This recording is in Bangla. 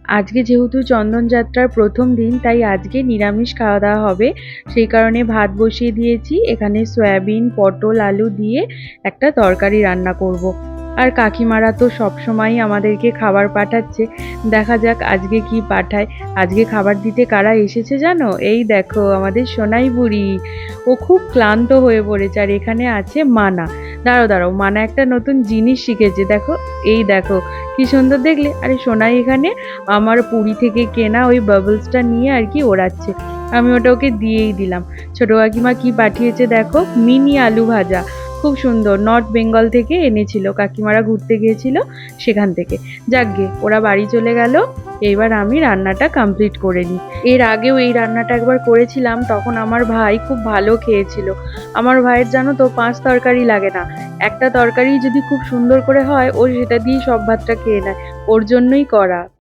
আজকে যেহেতু চন্দনযাত্রার প্রথম দিন, তাই আজকে নিরামিষ খাওয়া দাওয়া হবে। সেই কারণে ভাত বসিয়ে দিয়েছি। এখানে সয়াবিন, পটল, আলু দিয়ে একটা তরকারি রান্না করব। আর কাকিমারা তো সবসময়ই আমাদেরকে খাবার পাঠাচ্ছে। দেখা যাক আজকে কি পাঠায়। আজকে খাবার দিতে কারা এসেছে জানো? এই দেখো আমাদের সোনাই বুড়ি। ও খুব ক্লান্ত হয়ে পড়েছে। আর এখানে আছে মানা। দাঁড়াও দাঁড়াও, মানা একটা নতুন জিনিস শিখেছে। দেখো, এই দেখো কি সুন্দর দেখলে। আরে সোনাই এখানে আমার পুরী থেকে কেনা ওই বাবলসটা নিয়ে আর কি ওড়াচ্ছে। আমি ওটা ওকে দিয়েই দিলাম। ছোট কাকিমা কি পাঠিয়েছে দেখো, মিনি আলু ভাজা। খুব সুন্দর, নর্থ বেঙ্গল থেকে এনেছিল, কাকিমারা ঘুরতে গিয়েছিল সেখান থেকে। যাকগে, ওরা বাড়ি চলে গেল। এবার আমি রান্নাটা কমপ্লিট করে নিই। এর আগেও এই রান্নাটা একবার করেছিলাম, তখন আমার ভাই খুব ভালো খেয়েছিল। আমার ভাইয়ের জানো তো 5 তরকারি লাগে না। একটা তরকারি যদি খুব সুন্দর করে হয়, ও সেটা দিয়েই সব ভাতটা খেয়ে নেয়। ওর জন্যই করা।